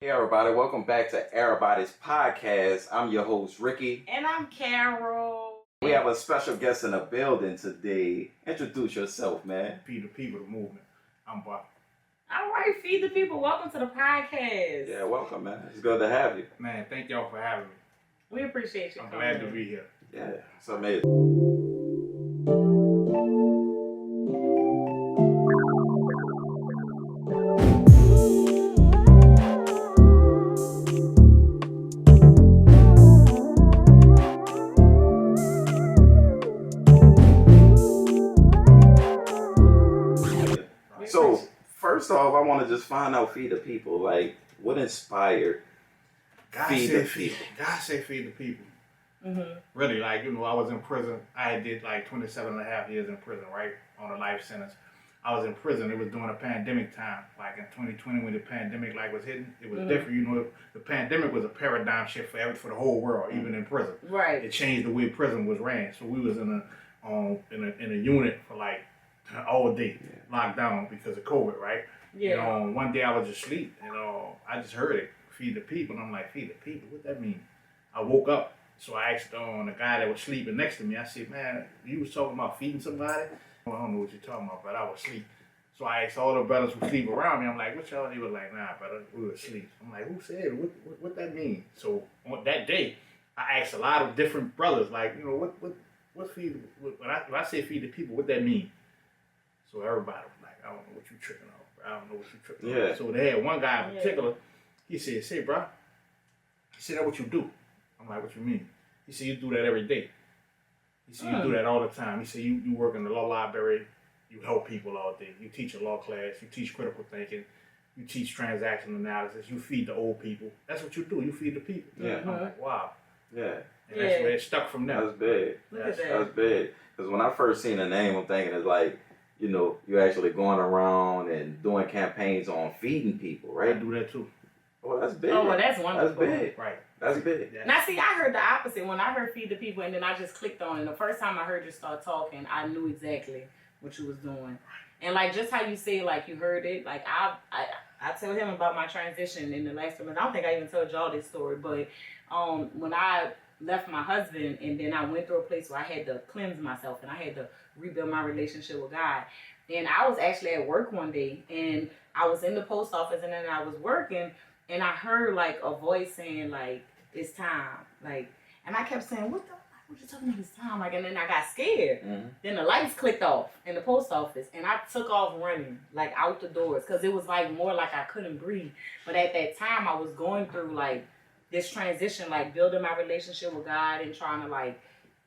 Hey everybody, welcome back to EraBody's podcast. I'm your host Ricky. And I'm Carol. We have a special guest in the building today. Introduce yourself, man. Feed the people, the movement. I'm Bob. All right, feed the people. Welcome to the podcast. Yeah, welcome, man. It's good to have you. Man, thank y'all for having me. We appreciate you. I'm glad to be here. Yeah, it's amazing. So, first off, I want to just find out, feed the people, like, what inspired Feed the People? God say feed the people. Mm-hmm. Really, like, I was in prison. I did like 27 and a half years in prison, right? On a life sentence. I was in prison. It was during a pandemic time, like in 2020 when the pandemic was hitting. It was different. The pandemic was a paradigm shift for the whole world, even in prison. Right. It changed the way prison was ran. So we was in a unit for like all day, locked down because of COVID, right? Yeah. One day I was just asleep, and I just heard it, feed the people, and I'm like, feed the people, what that mean? I woke up, so I asked the guy that was sleeping next to me, I said, man, you was talking about feeding somebody? Well, I don't know what you're talking about, but I was asleep. So I asked all the brothers who sleep around me, I'm like, what y'all? They were like, nah, brother, we were asleep. I'm like, who said it? What that mean? So on that day, I asked a lot of different brothers, like, what feed, when I say feed the people, what that mean? So everybody was like, I don't know what you tripping off, bro. I don't know what you tripping off. So they had one guy in particular, he said, say, bro, he said, that's what you do. I'm like, what you mean? He said, you do that every day. He said, you do that all the time. He said, you work in the law library, you help people all day. You teach a law class, you teach critical thinking, you teach transaction analysis, you feed the old people. That's what you do, you feed the people. Yeah. I'm like, wow. Yeah. And that's where it stuck from there. That's big. Look at that. That's big. Because when I first seen the name, I'm thinking it's like, you're actually going around and doing campaigns on feeding people, right? I do that too. Oh, that's big. Oh, well, that's wonderful. That's big. Right. That's big. Yeah. Now, see, I heard the opposite. When I heard feed the people, and then I just clicked on it. The first time I heard you start talking, I knew exactly what you was doing. And, like, just how you say, like, you heard it, like, I tell him about my transition in the last 2 months. I don't think I even told y'all this story, but when I left my husband and then I went through a place where I had to cleanse myself and I had to rebuild my relationship with God. And I was actually at work one day and I was in the post office and then I was working and I heard like a voice saying like, it's time. Like, and I kept saying, what you talking about, it's time? Like, and then I got scared. Mm-hmm. Then the lights clicked off in the post office and I took off running like out the doors because it was like more like I couldn't breathe. But at that time I was going through like this transition, like building my relationship with God and trying to like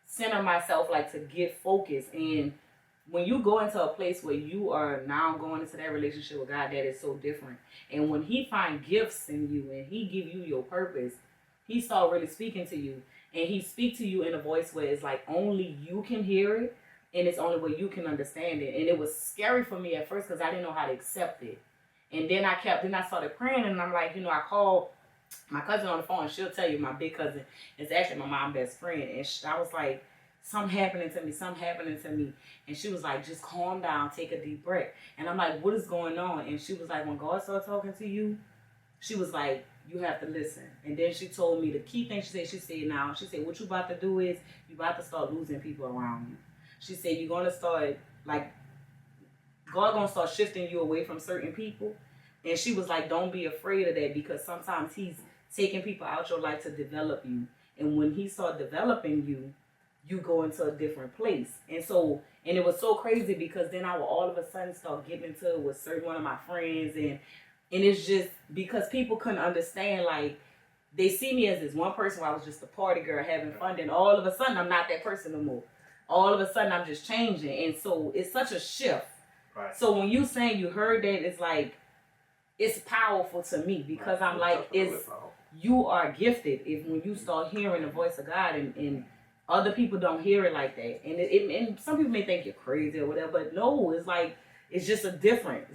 center myself, like to get focused. And when you go into a place where you are now going into that relationship with God, that is so different. And when he find gifts in you and he give you your purpose, he start really speaking to you. And he speak to you in a voice where it's like only you can hear it and it's only where you can understand it. And it was scary for me at first because I didn't know how to accept it. And then I started praying and I'm like, I called my cousin on the phone, she'll tell you, my big cousin is actually my mom's best friend. And I was like, something happening to me. And she was like, just calm down, take a deep breath. And I'm like, what is going on? And she was like, when God started talking to you, she was like, you have to listen. And then she told me the key thing she said, what you about to do is you about to start losing people around you. She said, you're going to start, like, God going to start shifting you away from certain people. And she was like, don't be afraid of that because sometimes he's taking people out your life to develop you. And when he started developing you, you go into a different place. And it was so crazy because then I would all of a sudden start getting into it with certain one of my friends. And it's just because people couldn't understand, like, they see me as this one person where I was just a party girl having fun. Then all of a sudden, I'm not that person no more. All of a sudden, I'm just changing. And so it's such a shift. Right. So when you saying you heard that, it's like, it's powerful to me because I'm like, you are gifted if when you start hearing the voice of God and other people don't hear it like that. And some people may think you're crazy or whatever, but no, it's like, it's just a different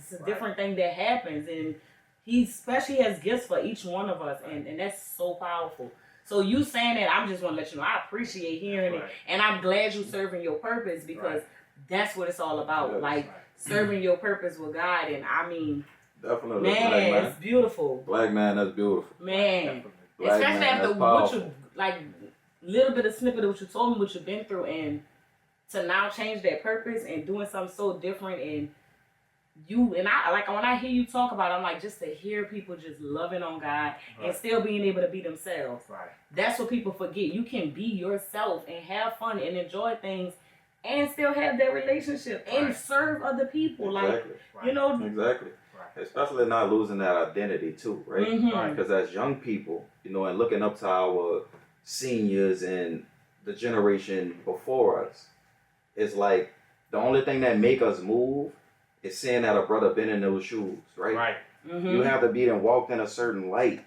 thing that happens. And he especially has gifts for each one of us. And that's so powerful. So you saying that, I'm just want to let you know, I appreciate hearing it. And I'm glad you serving your purpose because that's what it's all about. Like serving your purpose with God. And I mean, Definitely. Man, Black man. it's beautiful. Black man, that's beautiful. Man. Black Especially man, after that's what powerful. you, like, little bit of snippet of what you told me, what you've been through, and to now change that purpose and doing something so different, and I like when I hear you talk about it, I'm like, just to hear people just loving on God and still being able to be themselves. Right. That's what people forget. You can be yourself and have fun and enjoy things and still have that relationship and serve other people. Exactly. Like, you know. Exactly. Right. Especially not losing that identity too, right? Mhm. Because as young people, you know, and looking up to our seniors and the generation before us, it's like the only thing that make us move is seeing that a brother been in those shoes, right? Right. Mhm. You have to be and walked in a certain light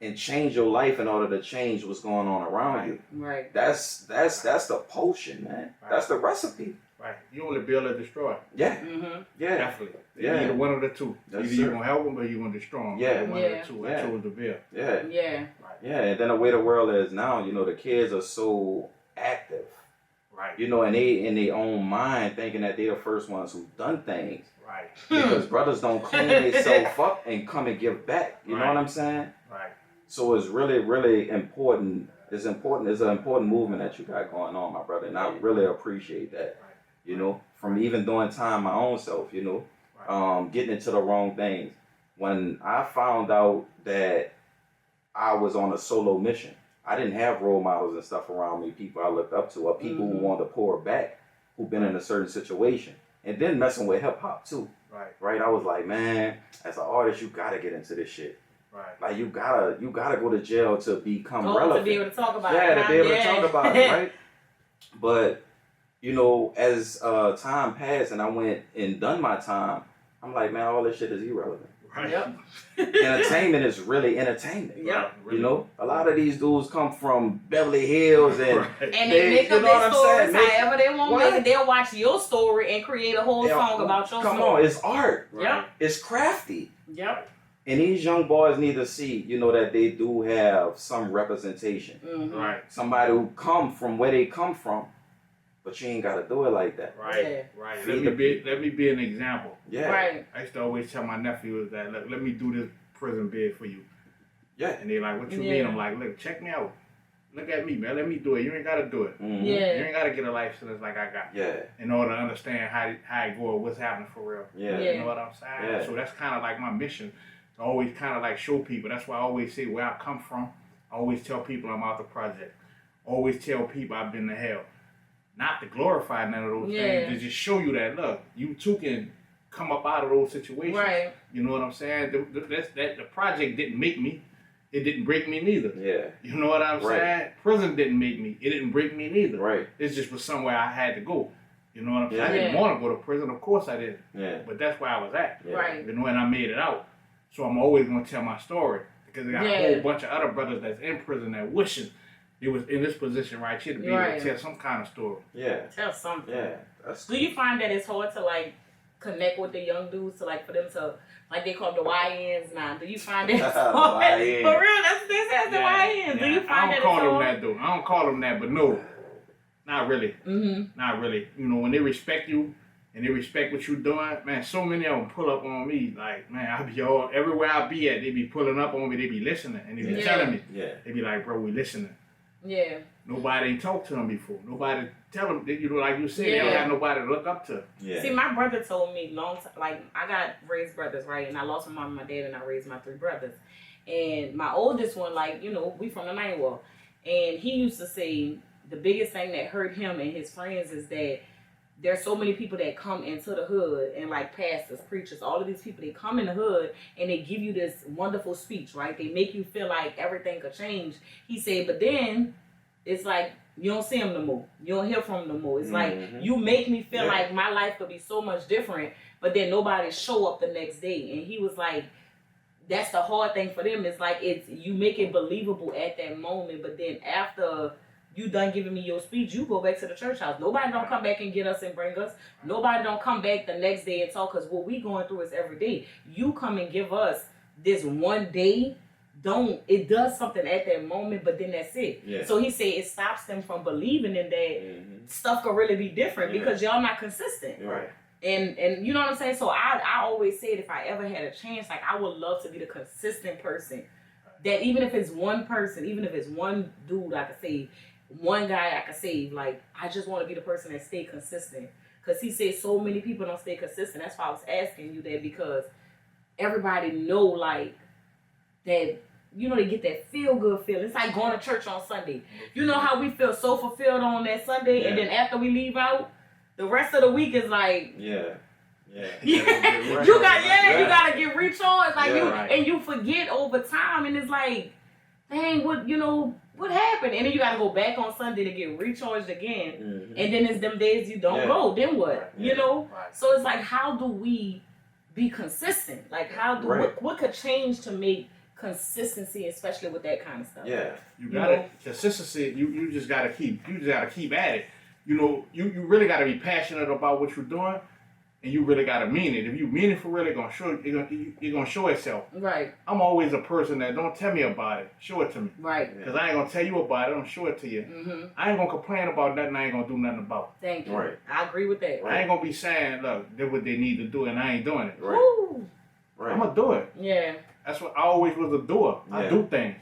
and change your life in order to change what's going on around you. Right. That's the potion, man. Right. That's the recipe. Right. You only build or destroy. Yeah. Mhm. Yeah. Definitely. Yeah. Either one of the two. Yes, Either sir. you're gonna help them or you're gonna destroy them. Yeah. Either one of the two. Yeah. I chose to build. Yeah. Yeah. Right. Yeah. And then the way the world is now, you know, the kids are so active. Right. You know, and they in their own mind thinking that they're the first ones who done things. Right. Because brothers don't clean themselves up and come and give back. You know what I'm saying? Right. So it's really, really important. It's important. It's an important movement that you got going on, my brother. And I really appreciate that. Right. You know, from even doing time my own self, you know, getting into the wrong things. When I found out that I was on a solo mission, I didn't have role models and stuff around me, people I looked up to, or people who wanted to pour back, who've been in a certain situation. And then messing with hip hop too. Right. Right? I was like, man, as an artist, you gotta get into this shit. Right. Like you gotta go to jail to become Oh, relevant. to be able to talk about it. Yeah, to be able to Yeah. talk about it, right? But you know, as time passed and I went and done my time, I'm like, man, all this shit is irrelevant. Right. Yep. Entertainment is really entertainment. Yep. You know, a lot of these dudes come from Beverly Hills and Right. And they make you up know what their I'm stories saying? however they want to What? make it. They'll watch your story and create a whole song about your Come story. on, it's art. Yep. It's crafty. Yep. And these young boys need to see, you know, that they do have some representation. Mm-hmm. Right. Somebody who come from where they come from, but you ain't gotta do it like that. Right. Yeah. Right. Feed Let me be an example. Yeah. Right. I used to always tell my nephews that, look, let me do this prison bid for you. Yeah. And they're like, what you Yeah. mean? I'm like, look, check me out. Look at me, man. Let me do it. You ain't gotta do it. Mhm. Yeah. You ain't gotta get a life sentence like I got. Yeah. In order to understand how it go, what's happening for real. Yeah. Yeah. You know what I'm saying? Yeah. So that's kind of like my mission, to always kind of like show people. That's why I always say where I come from. I always tell people I'm out the project. Always tell people I've been to hell. Not to glorify none of those Yeah. things, to just show you that, look, you too can come up out of those situations. Right. You know what I'm saying? The project didn't make me. It didn't break me neither. Yeah. You know what I'm Right. saying? Prison didn't make me. It didn't break me neither. Right. It just was somewhere I had to go. You know what I'm saying? I Yeah. didn't want to go to prison. Of course I didn't. Yeah. But that's where I was at. Yeah. Right. You know, and I made it out. So I'm always going to tell my story. Because I got Yeah. a whole bunch of other brothers that's in prison that wishing they was in this position right here to be able Right. to tell some kind of story. Yeah. Tell something. Yeah. That's Do you find that it's hard to like connect with the young dudes to like for them to like they call them the YNs now? Do you find that it's hard? YN. For real, that's what they say, the YNs. Do you I find don't that call it's them hard? that though. I don't call them that, but no. Not really. Mm-hmm. Not really. You know, when they respect you and they respect what you're doing, man, so many of them pull up on me. Like, man, I be everywhere I be at, they be pulling up on me, they be listening, and they be Yeah. telling me. Yeah. They be like, bro, we listening. Yeah. Nobody ain't talked to them before. Nobody tell them, you know, like you said, they don't Yeah. have nobody to look up to. Yeah. See, my brother told me long time, like I got raised brothers, right? And I lost my mom and my dad, and I raised my 3 brothers. And my oldest one, like, you know, we from the Ninth Ward. And he used to say the biggest thing that hurt him and his friends is that there's so many people that come into the hood and like pastors, preachers, all of these people, they come in the hood and they give you this wonderful speech, right? They make you feel like everything could change. He said, but then it's like you don't see him no more. You don't hear from him no more. It's like you make me feel like my life could be so much different, but then nobody show up the next day. And he was like, that's the hard thing for them. It's like it's you make it believable at that moment, but then after you done giving me your speech, you go back to the church house. Nobody don't come back and get us and bring us. Nobody don't come back the next day and talk, because what we going through is every day. You come and give us this one day, it does something at that moment, but then that's it. Yeah. So he said it stops them from believing in that stuff could really be different because y'all not consistent. Right. And you know what I'm saying? So I always said if I ever had a chance, like I would love to be the consistent person. That even if it's one person, even if it's one dude I could save, one guy I could save, like I just want to be the person that stay consistent. Cause he said so many people don't stay consistent. That's why I was asking you that, because everybody know like that, you know, they get that feel good feeling. It's like going to church on Sunday. You know how we feel so fulfilled on that Sunday, and then after we leave out, the rest of the week is like Yeah. you gotta get recharged, like and you forget over time, and it's like, dang, what happened? And then you gotta go back on Sunday to get recharged again, and then it's them days you don't go. Then what? You know? Right. So it's like, how do we be consistent? Like, how do what could change to make consistency, especially with that kind of stuff? Yeah, you gotta consistency. You just gotta keep at it. You know, you really gotta be passionate about what you're doing. And you really gotta mean it. If you mean it for real, you're gonna show itself. Right. I'm always a person that don't tell me about it. Show it to me. Right. Because I ain't gonna tell you about it. I'm gonna show it to you. Mm-hmm. I ain't gonna complain about nothing I ain't gonna do nothing about. Thank you. Right. I agree with that. I ain't gonna be saying, look, this what they need to do, and I ain't doing it. Right. Woo. Right. I'm gonna do it. Yeah. That's what I always was a doer. I do things.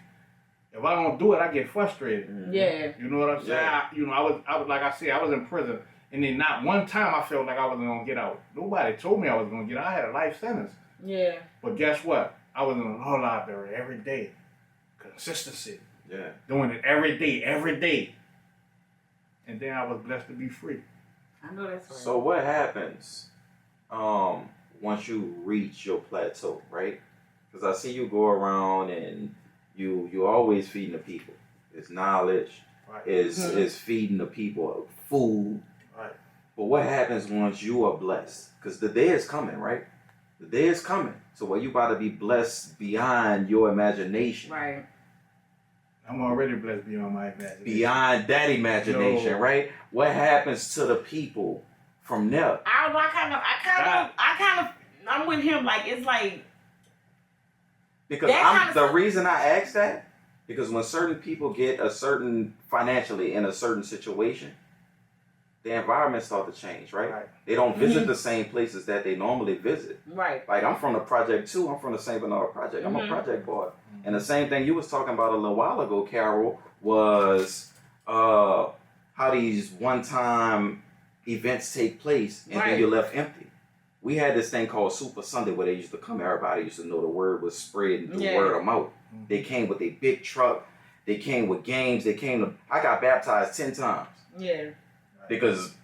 If I don't do it, I get frustrated. Mm-hmm. Yeah. You know what I'm saying? Yeah. I was like I said, I was in prison. And then not one time I felt like I wasn't going to get out. Nobody told me I was going to get out. I had a life sentence. Yeah. But guess what? I was in the law library every day. Consistency. Yeah. Doing it every day. And then I was blessed to be free. I know that's right. So what happens once you reach your plateau, right? Because I see you go around and you always feeding the people. It's knowledge. Right. It's feeding the people food. Right. But what happens once you are blessed? Because the day is coming, right? The day is coming. So what you about to be blessed beyond your imagination. Right. I'm already blessed beyond my imagination. Beyond that imagination, right? What happens to the people from there? I'm with him. Like, it's like, because the reason I ask that, because when certain people get financially in a certain situation, the environment start to change, right? They don't visit the same places that they normally visit. Right. Like, I'm from the Project 2. I'm from the St. Bernard Project. I'm a project boy. And the same thing you was talking about a little while ago, Carol, was how these one-time events take place and then you're left empty. We had this thing called Super Sunday where they used to come. Everybody used to know the word was spread through word of mouth. They came with a big truck. They came with games. I got baptized 10 times. Yeah. Because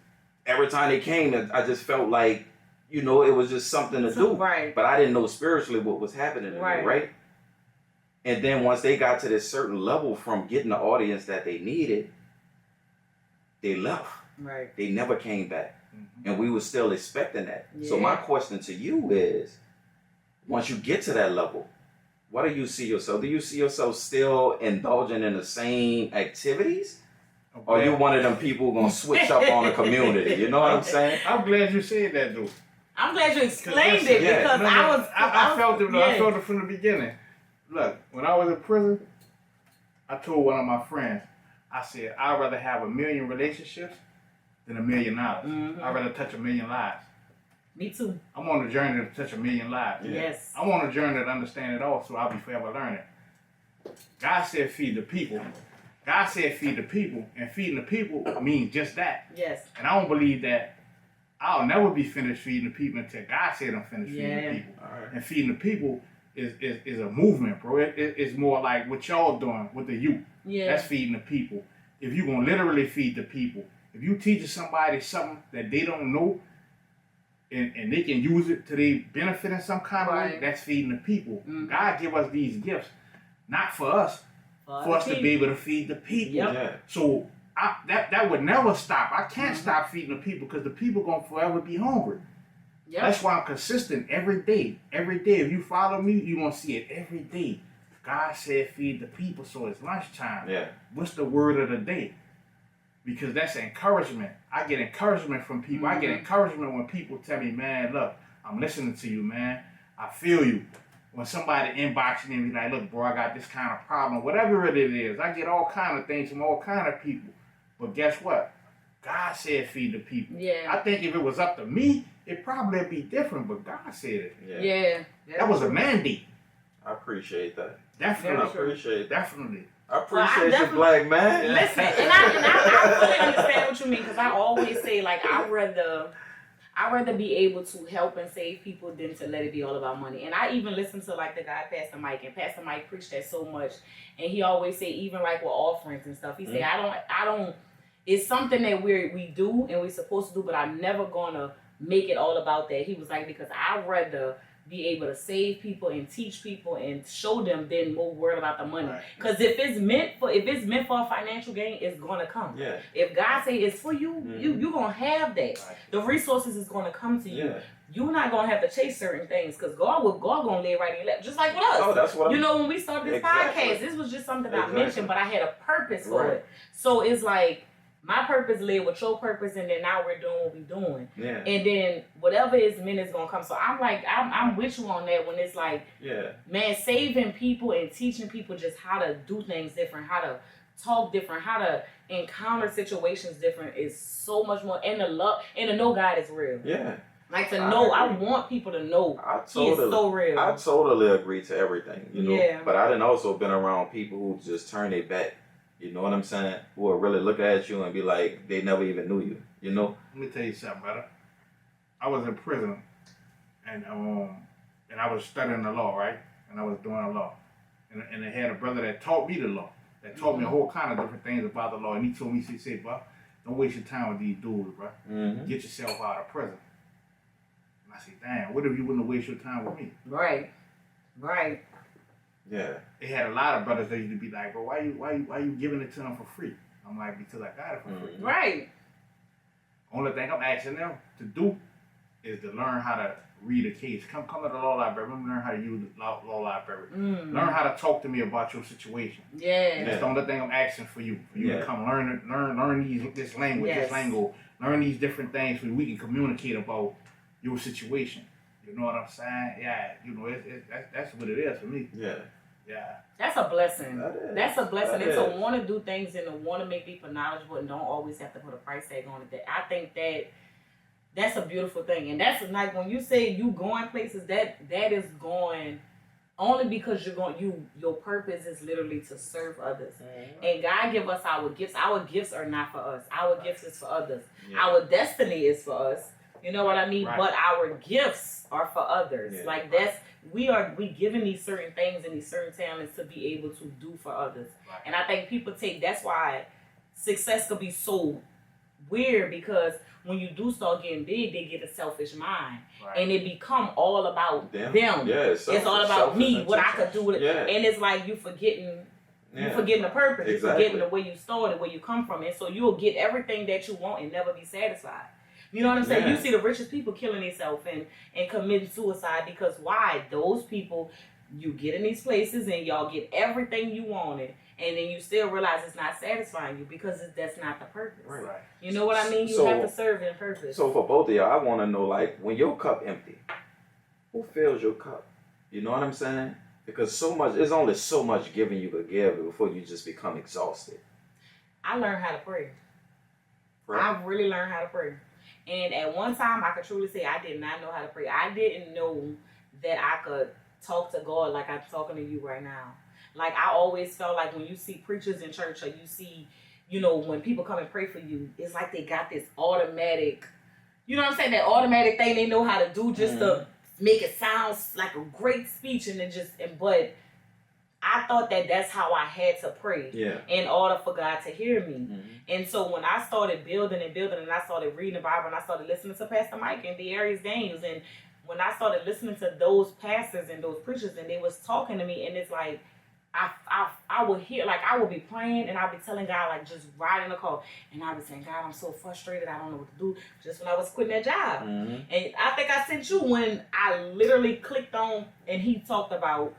every time they came, I just felt like, it was just something to do. Right. But I didn't know spiritually what was happening to me, right? And then once they got to this certain level from getting the audience that they needed, they left. Right. They never came back. Mm-hmm. And we were still expecting that. Yeah. So my question to you is, once you get to that level, what do you see yourself? Do you see yourself still indulging in the same activities? Or you one of them people gonna switch up on the community? You know what I'm saying? I'm glad you said that, though. I'm glad you explained it because I felt it. I felt it from the beginning. Look, when I was in prison, I told one of my friends, I said, I'd rather have 1 million relationships than $1 million. Mm-hmm. I'd rather touch 1 million lives. Me too. I'm on a journey to touch 1 million lives. Yes. I'm on a journey to understand it all, so I'll be forever learning. God said feed the people. God said feed the people, and feeding the people means just that. Yes. And I don't believe that I'll never be finished feeding the people until God said I'm finished feeding the people. Right. And feeding the people is a movement, bro. It's more like what y'all doing with the youth. Yeah. That's feeding the people. If you're going to literally feed the people, if you teach somebody something that they don't know and they can use it to their benefit in some kind of way, that's feeding the people. Mm-hmm. God give us these gifts, not for us, for us to be able to feed the people. Yep. Yeah. So that would never stop. I can't stop feeding the people because the people going to forever be hungry. Yep. That's why I'm consistent every day. Every day. If you follow me, you're going to see it every day. God said feed the people, so it's lunchtime. Yeah. What's the word of the day? Because that's encouragement. I get encouragement from people. Mm-hmm. I get encouragement when people tell me, man, look, I'm listening to you, man. I feel you. When somebody inboxing me and be like, look, bro, I got this kind of problem, whatever it is, I get all kind of things from all kind of people. But guess what? God said feed the people. Yeah. I think if it was up to me, it probably be different, but God said it. Yeah. That was a mandate. I appreciate that. Definitely. I appreciate that. Definitely. I appreciate you, black man. Listen, and I fully understand what you mean, because I always say, like, I'd rather be able to help and save people than to let it be all about money. And I even listen to, like, the guy Pastor Mike, and Pastor Mike preached that so much. And he always say, even like with offerings and stuff, he say, I don't. It's something that we do and we're supposed to do, but I'm never gonna make it all about that. He was like, because I'd rather be able to save people and teach people and show them than more worried about the money. Because if it's meant for a financial gain, it's gonna come. Yeah. If God say it's for you, you gonna have that. Right. The resources is gonna come to you. Yeah. You're not gonna have to chase certain things, because God gonna lay right in your lap, just like with us. Oh, that's what you know, when we started this podcast, this was just something I mentioned, but I had a purpose for it. So it's like, my purpose lay with your purpose, and then now we're doing what we're doing. Yeah. And then whatever is meant is gonna come. So I'm like, I'm with you on that when it's like, man, saving people and teaching people just how to do things different, how to talk different, how to encounter situations different is so much more. And the love and the know God is real. Yeah. Like to know, I want people to know He is so real. I totally agree to everything, you know. Yeah. But I done also been around people who just turn their back. You know what I'm saying? Who will really look at you and be like, they never even knew you. You know? Let me tell you something, brother. I was in prison, and I was studying the law, right? And I was doing the law, and I had a brother that taught me the law, that taught me a whole kind of different things about the law. And he told me, he said, "Bro, don't waste your time with these dudes, bro. Get yourself out of prison." And I said, "Damn, what if you wouldn't waste your time with me?" Right. Yeah. They had a lot of brothers that used to be like, "Bro, why you giving it to them for free?" I'm like, "Because I got it for free." Right. Only thing I'm asking them to do is to learn how to read a case. Come to the law library. Let me learn how to use the law library. Learn how to talk to me about your situation. That's the only thing I'm asking for you. For you to come learn this language, this lingo, learn these different things so we can communicate about your situation. You know what I'm saying? Yeah, you know, that's what it is for me. Yeah. Yeah. That's a blessing. That's a blessing. That It's to is. want to do things and to want to make people knowledgeable and don't always have to put a price tag on it. I think that's a beautiful thing. And that's like when you say you going places, that is going only because your purpose is literally to serve others. And God give us our gifts. Our gifts are not for us. Our gifts is for others. Our destiny is for us. You know what I mean? But our gifts are for others. Like we given these certain things and these certain talents to be able to do for others. And I think people that's why success could be so weird, because when you do start getting big, they get a selfish mind. And it become all about them. Yeah, it's all about me, what I could do with it. And it's like you forgetting the purpose. You're forgetting the way you started, where you come from. And so you'll get everything that you want and never be satisfied. You know what I'm saying? You see the richest people killing themselves and committing suicide because why? Those people, you get in these places and y'all get everything you wanted, and then you still realize it's not satisfying you because that's not the purpose. Right. You know what I mean? You have to serve in purpose. So for both of y'all, I want to know, like, when your cup empty, who fills your cup? You know what I'm saying? Because there's only so much giving you could give before you just become exhausted. I learned how to pray. Right. I really learned how to pray. And at one time, I could truly say I did not know how to pray. I didn't know that I could talk to God like I'm talking to you right now. Like, I always felt like when you see preachers in church, or you see, you know, when people come and pray for you, it's like they got this automatic, you know what I'm saying, that automatic thing they know how to do just to make it sound like a great speech. But I thought that's how I had to pray in order for God to hear me. And so when I started building and I started reading the Bible and I started listening to Pastor Mike and the Aries Daniels, and when I started listening to those pastors and those preachers and they was talking to me, and it's like I would hear, like, I would be praying and I'd be telling God, like, just riding the car, and I'd be saying, God, I'm so frustrated, I don't know what to do, just when I was quitting that job. And I think I sent you when I literally clicked on and he talked about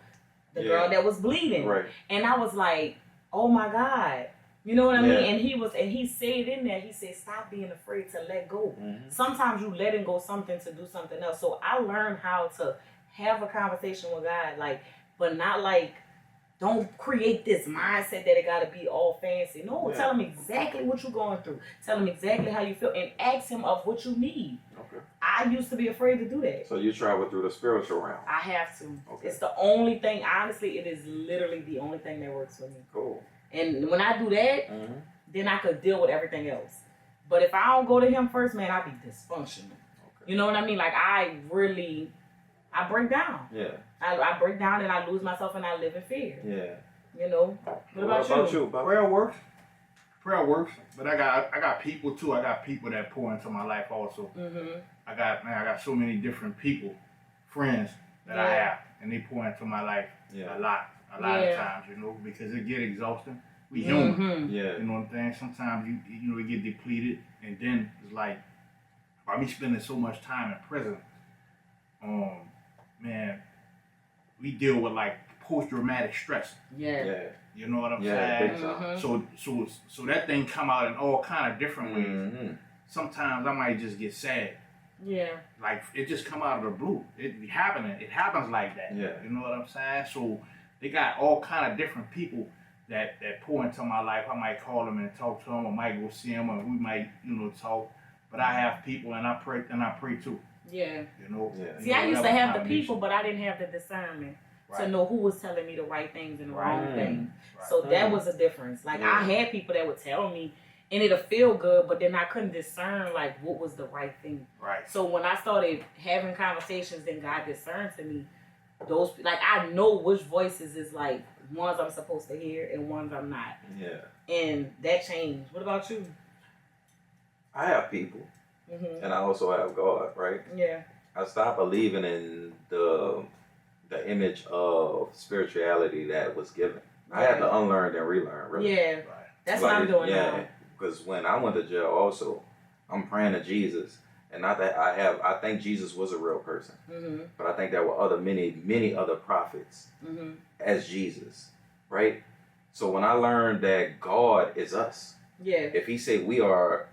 the girl that was bleeding. And I was like, oh my God. You know what I mean? And he said in there, he said, stop being afraid to let go. Sometimes you letting go something to do something else. So I learned how to have a conversation with God, like, but not like Don't create this mindset that it gotta be all fancy. No, Yeah. tell him exactly what you're going through. Tell him exactly how you feel and ask him of what you need. Okay. I used to be afraid to do that. So you travel through the spiritual realm. I have to. Okay. It's the only thing, honestly, it is literally the only thing that works for me. Cool. And when I do that, Mm-hmm. then I could deal with everything else. But if I don't go to him first, man, I'll be dysfunctional. Okay. You know what I mean? Like, I break down. Yeah. I break down and I lose myself and I live in fear. Yeah. You know? What about you? Bob? Prayer works. Prayer works, but I got people too. I got people that pour into my life also. Mm-hmm. I got so many different people, friends that I have, and they pour into my life Yeah. a lot of times, you know, because it get exhausting. We human, Mm-hmm. Yeah. you know what I'm saying? Sometimes you know, you get depleted, and then it's like, by me spending so much time in prison, man, we deal with like post-traumatic stress. Yeah. Yeah. You know what I'm Yeah. saying? Big time. Mhm. So that thing come out in all kind of different ways. Mm-hmm. Sometimes I might just get sad. Yeah. Like it just come out of the blue. It be happening. It happens like that. Yeah. You know what I'm saying? So they got all kind of different people that pour into my life. I might call them and talk to them. I might go see them, or we might talk. But I have people, and I pray too. Yeah. You know. Yeah. See, I used to have the combination. people, but I didn't have the discernment to Right. know who was telling me the right things and the wrong Right. things. Right. So that was a difference. Like, I had people that would tell me, and it'll feel good, but then I couldn't discern, like, what was the right thing. Right. So when I started having conversations, then God discerned to me those, like, I know which voices is, like, ones I'm supposed to hear and ones I'm not. Yeah. And that changed. What about you? I have people, Mm-hmm. and I also have God, right? Yeah. I stopped believing in the image of spirituality that was given. I had to unlearn and relearn, really. Yeah. Right. That's what I'm doing yeah, now. because when I went to jail also, I'm praying to Jesus. And not that I think Jesus was a real person. Mm-hmm. But I think there were many other prophets Mm-hmm. as Jesus, right? So when I learned that God is us, Yeah. if he said we are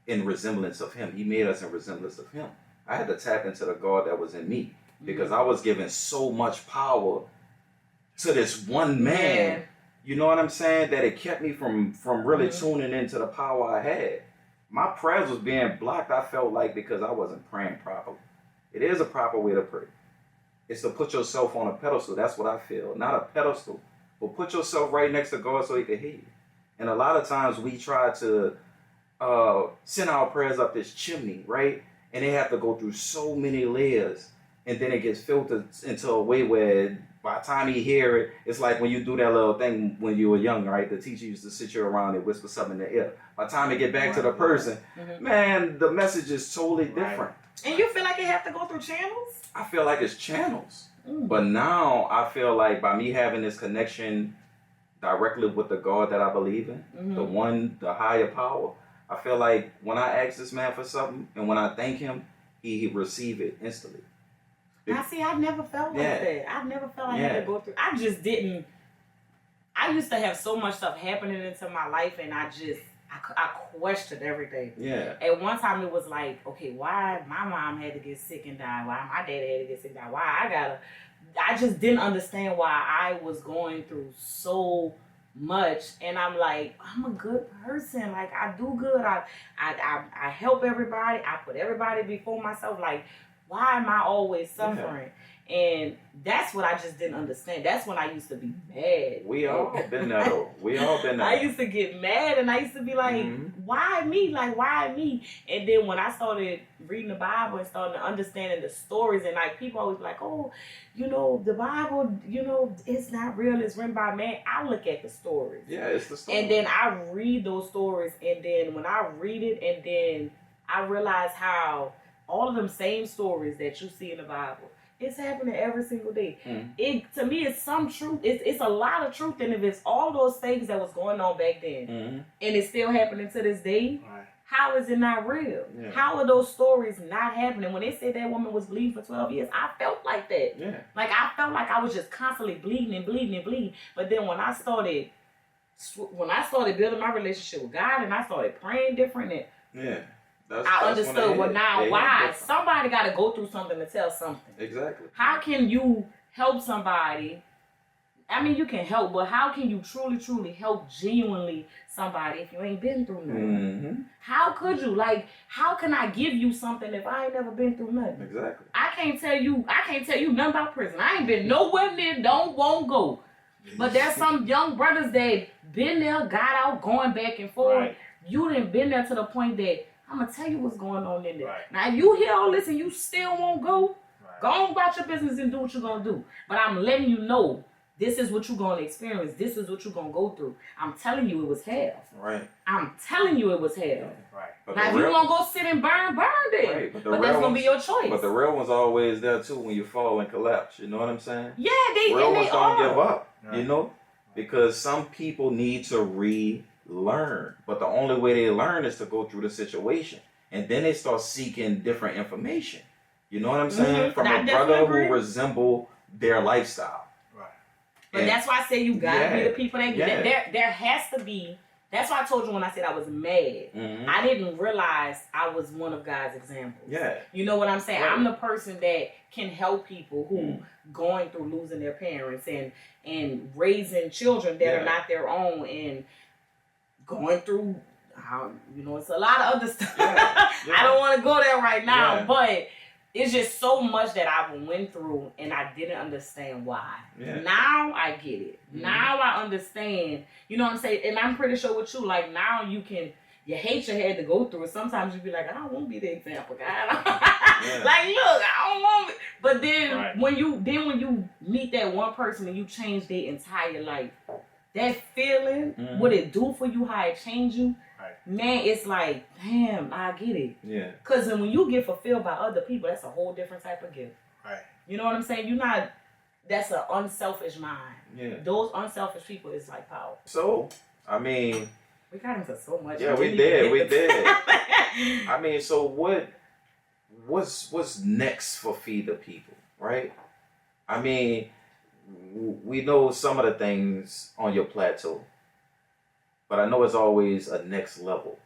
in resemblance of him, he made us in resemblance of him. I had to tap into the God that was in me because I was given so much power to this one man. Yeah. You know what I'm saying? That it kept me from really tuning into the power I had. My prayers was being blocked, I felt like, because I wasn't praying properly. It is a proper way to pray. It's to put yourself on a pedestal. That's what I feel. Not a pedestal, but put yourself right next to God so he can hear you. And a lot of times we try to send our prayers up this chimney, right? And they have to go through so many layers. And then it gets filtered into a way where by the time you hear it, it's like when you do that little thing when you were young, right? The teacher used to sit you around and whisper something in the ear. By the time it get back to the person, man, the message is totally different. And you feel like you have to go through channels? I feel like it's channels. But now I feel like by me having this connection directly with the God that I believe in, the one, the higher power, I feel like when I ask this man for something and when I thank him, he receive it instantly. I see, I never felt like that. I never felt like I had to go through. I just didn't. I used to have so much stuff happening into my life, and I questioned everything. Yeah. At one time, it was like, okay, why my mom had to get sick and die? Why my dad had to get sick and die? Why I just didn't understand why I was going through so much. And I'm like, I'm a good person. Like, I do good. I help everybody. I put everybody before myself. Like, why am I always suffering? And that's what I just didn't understand. That's when I used to be mad. We all been there though. We all been there. I used to get mad and I used to be like, why me? Like, why me? And then when I started reading the Bible and started understanding the stories, and like people always like, oh, the Bible, it's not real, it's written by man. I look at the stories. Yeah, it's the story. And then I read those stories, and then when I read it, and then I realize how all of them same stories that you see in the Bible, it's happening every single day. It to me, it's some truth. It's a lot of truth, and if it's all those things that was going on back then, and it's still happening to this day, how is it not real? Yeah. How are those stories not happening? When they said that woman was bleeding for 12 years, I felt like that. Yeah. Like I felt like I was just constantly bleeding and bleeding and bleeding. But then when I started building my relationship with God, and I started praying different, and I understood why somebody got to go through something to tell something. Exactly. How can you help somebody? I mean, you can help, but how can you truly help genuinely somebody if you ain't been through nothing? How could you? Like, how can I give you something if I ain't never been through nothing? Exactly. I can't tell you nothing about prison. I ain't been nowhere near, won't go. But there's some young brothers that been there, got out, going back and forth. Right. You done been there to the point that I'm gonna tell you what's going on in there. Right. Now, if you hear all this and you still won't go, Right. go on about your business and do what you're gonna do. But I'm letting you know, this is what you're gonna experience. This is what you're gonna go through. I'm telling you, it was hell. Right. I'm telling you, it was hell. Right. But Now, if you want to go sit and burn it. Right, but that's gonna be your choice. But the real one's always there too when you fall and collapse. You know what I'm saying? Yeah, they real ones don't are. give up. Right. You know, because some people need to relearn, but the only way they learn is to go through the situation, and then they start seeking different information. You know what I'm saying? From a brother who resemble their lifestyle. Right. But that's why I say you gotta be the people that get there has to be. That's why I told you when I said I was mad. I didn't realize I was one of God's examples. Yeah. You know what I'm saying? Right. I'm the person that can help people who going through losing their parents and raising children that are not their own and going through, it's a lot of other stuff. I don't want to go there right now, but it's just so much that I went through and I didn't understand why. Yeah. Now I get it. Now I understand. You know what I'm saying? And I'm pretty sure with you, like now you hate your head to go through it. Sometimes you be like, I don't want to be the example, God. Like, look, I don't want it. But then when you meet that one person and you change their entire life, that feeling, what it do for you, how it change you, man, it's like, damn, I get it. Yeah. Because when you get fulfilled by other people, that's a whole different type of gift. Right. You know what I'm saying? That's an unselfish mind. Yeah. Those unselfish people is like power. So, I mean, we got into so much. Yeah, we did. I mean, so what's next for Feed the People, right? I mean, we know some of the things on your plateau, but I know it's always a next level.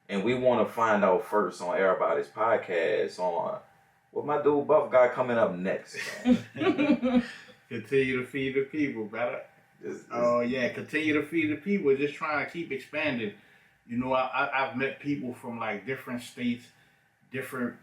And we want to find out first on EraBody's podcast on what my dude Buff got coming up next. Continue to feed the people, brother. Continue to feed the people. Just trying to keep expanding. You know, I've met people from like different states, different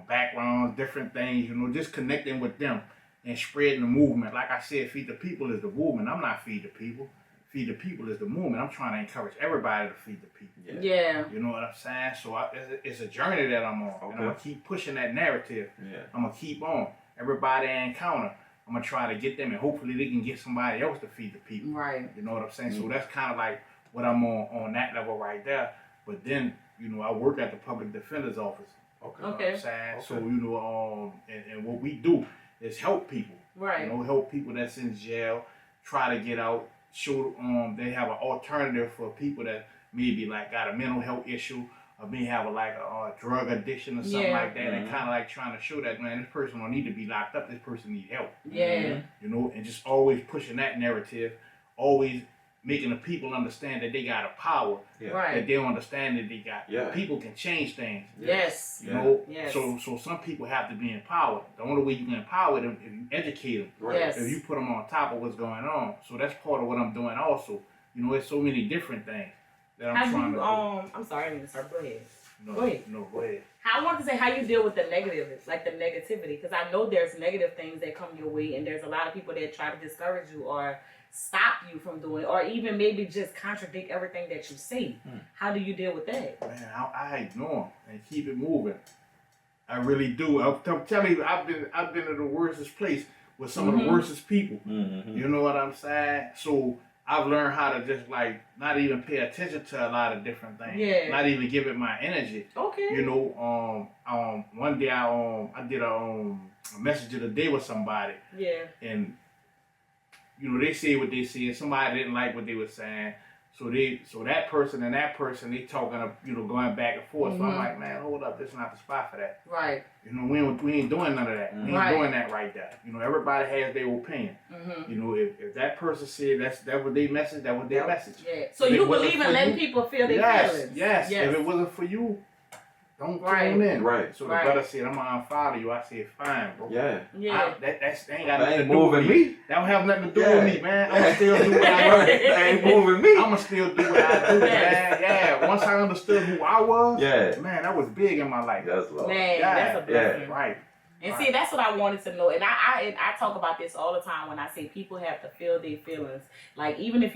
backgrounds, different things. You know, just connecting with them and spreading the movement. Like I said, Feed the People is the movement. I'm not Feed the People. Feed the People is the movement. I'm trying to encourage everybody to feed the people. Yeah. You know what I'm saying? So it's a journey that I'm on. Okay. And I'm going to keep pushing that narrative. Yeah. I'm going to keep on. Everybody I encounter, I'm going to try to get them, and hopefully they can get somebody else to feed the people. Right. You know what I'm saying? So that's kind of like what I'm on that level right there. But then, you know, I work at the public defender's office. Okay. You know what I'm saying? So, you know, and what we do is help people. Right. You know, help people that's in jail, try to get out, show they have an alternative for people that maybe like got a mental health issue or may have a drug addiction or something like that, and kind of like trying to show that, man, this person don't need to be locked up, this person need help. Yeah. You know, and just always pushing that narrative, always making the people understand that they got a power, that they don't understand that they got. People can change things. Yes. You know, so some people have to be empowered. The only way you can empower them is you educate them. Right. Yes. If you put them on top of what's going on. So that's part of what I'm doing also. You know, there's so many different things that I'm trying to do. I'm sorry, I didn't start. Go ahead. Go ahead. I want to say how you deal with the negative, like the negativity, because I know there's negative things that come your way, and there's a lot of people that try to discourage you or stop you from doing, or even maybe just contradict everything that you say. How do you deal with that? Man, I ignore them and keep it moving. I really do. I'm telling you, I've been in the worstest place with some of the worstest people. You know what I'm saying? So I've learned how to just like not even pay attention to a lot of different things. Yeah. Not even give it my energy. Okay. You know, one day I did a message of the day with somebody. Yeah. And you know, they say what they said. Somebody didn't like what they were saying. So that person and that person, they talking, going back and forth. So I'm like, man, hold up, this is not the spot for that. Right. You know, we ain't doing none of that. We ain't doing that right there. You know, everybody has their opinion. You know, if that person said that was their message, that was their message. Yeah. So you believe in letting people feel their feelings. Yes. If it wasn't for you, Don't Right. tune in. Right. So the Right. brother said, I'm gonna unfollow you. I said, fine, bro. Yeah. Yeah. That ain't got That nothing ain't to do with moving me. me. That don't have nothing to do Yeah. with me, man. I'm still do what I Right. do. That ain't moving me. I'ma still do what I do, man. Yeah. Once I understood who I was, Yeah. man, that was big in my life. That's love. Man, Yeah. that's a blessing. Right. And Right. see, that's what I wanted to know. And I talk about this all the time when I say people have to feel their feelings. Like, even if